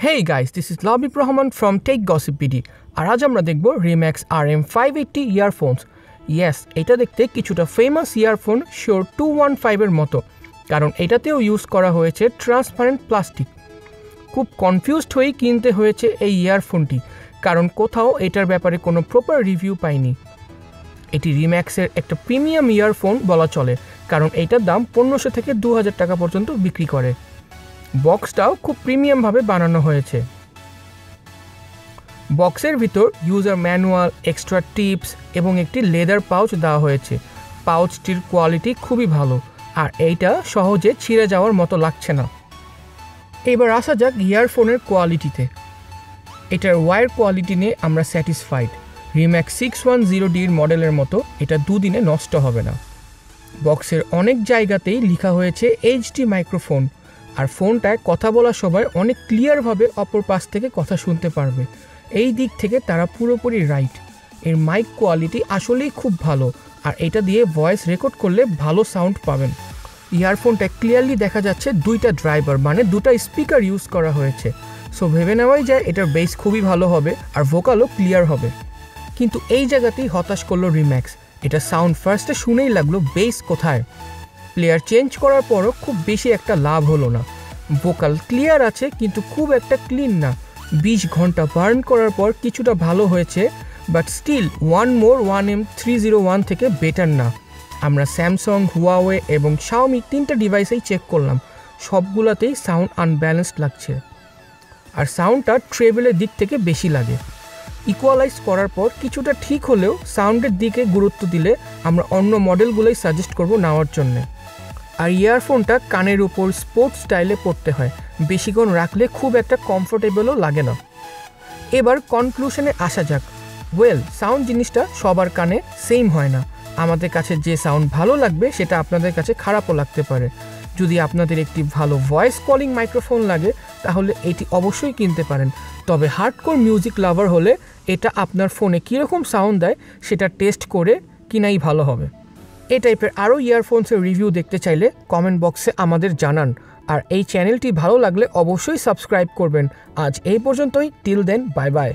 Hey guys, this is Labib Rahman from Tech Gossip BD আর আজ আমরা দেখব Remax RM580 earphones. Yes, এটা দেখতে কিছুটা ফেমাস ইয়ারফোন Shure 215 এর মতো, কারণ এটাতেও ইউজ করা হয়েছে ট্রান্সপারেন্ট প্লাস্টিক। খুব কনফিউজড হয়েই কিনতে হয়েছে এই ইয়ারফোনটি, কারণ কোথাও এটার ব্যাপারে কোনো প্রপার রিভিউ পাইনি। এটি রিম্যাক্সের একটা প্রিমিয়াম ইয়ারফোন বলা চলে, কারণ এইটার দাম 1500 থেকে 2000 টাকা পর্যন্ত বিক্রি করে। বক্সটাও খুব প্রিমিয়ামভাবে বানানো হয়েছে। বক্সের ভিতর ইউজার ম্যানুয়াল, এক্সট্রা টিপস এবং একটি লেদার পাউচ দেওয়া হয়েছে। পাউচটির কোয়ালিটি খুবই ভালো, আর এইটা সহজে ছিঁড়ে যাওয়ার মতো লাগছে না। এবার আসা যাক ইয়ারফোনের কোয়ালিটিতে। এটার ওয়্যার কোয়ালিটি নিয়ে আমরা স্যাটিসফাইড। রিম্যাক্স 610Dর মডেলের মতো এটা দুদিনে নষ্ট হবে না। বক্সের অনেক জায়গাতেই লেখা হয়েছে এইচডি মাইক্রোফোন, আর ফোনটায় কথা বলার সময় অনেক ক্লিয়ারভাবে অপর পাশ থেকে কথা শুনতে পারবে। এই দিক থেকে তারা পুরোপুরি রাইট। এর মাইক কোয়ালিটি আসলেই খুব ভালো, আর এটা দিয়ে ভয়েস রেকর্ড করলে ভালো সাউন্ড পাবেন। ইয়ারফোনটায় ক্লিয়ারলি দেখা যাচ্ছে দুইটা ড্রাইভার, মানে দুটা স্পিকার ইউজ করা হয়েছে। সো ভেবে নেওয়াই যায় এটার বেস খুবই ভালো হবে আর ভোকালও ক্লিয়ার হবে। কিন্তু এই জায়গাতেই হতাশ করলো রিম্যাক্স। এটা সাউন্ড ফার্স্টে শুনেই লাগলো বেস কোথায়। প্লেয়ার চেঞ্জ করার পরও খুব বেশি একটা লাভ হলো না। ভোকাল ক্লিয়ার আছে, কিন্তু খুব একটা ক্লিন না। 20 ঘন্টা বার্ন করার পর কিছুটা ভালো হয়েছে, বাট স্টিল 1M301 থেকে বেটার না। আমরা স্যামসাং, হুয়াওয়ে এবং শাওমি তিনটা ডিভাইসেই চেক করলাম, সবগুলোতেই সাউন্ড আনব্যালেন্সড লাগছে, আর সাউন্ডটা ট্রেবেলের দিক থেকে বেশি লাগে। ইকুয়ালাইজ করার পর কিছুটা ঠিক হলেও সাউন্ডের দিকে গুরুত্ব দিলে আমরা অন্য মডেলগুলোই সাজেস্ট করব নেওয়ার জন্যে। আর ইয়ারফোনটা কানের উপর স্পোর্টস স্টাইলে পড়তে হয়, বেশিক্ষণ রাখলে খুব একটা কমফোর্টেবলও লাগে না। এবার কনক্লুশনে আসা যাক। সাউন্ড জিনিসটা সবার কানে সেম হয় না। আমাদের কাছে যে সাউন্ড ভালো লাগবে সেটা আপনাদের কাছে খারাপও লাগতে পারে। যদি আপনাদের একটি ভালো ভয়েস কলিং মাইক্রোফোন লাগে তাহলে এটি অবশ্যই কিনতে পারেন, তবে হার্ডকোর মিউজিক লাভার হলে এটা আপনার ফোনে কীরকম সাউন্ড দেয় সেটা টেস্ট করে কিনাই ভালো হবে। এই টাইপের আরও ইয়ারফোনসের রিভিউ দেখতে চাইলে কমেন্ট বক্সে আমাদের জানান, আর এই চ্যানেলটি ভালো লাগলে অবশ্যই সাবস্ক্রাইব করবেন। আজ এই পর্যন্তই। Till then, bye by.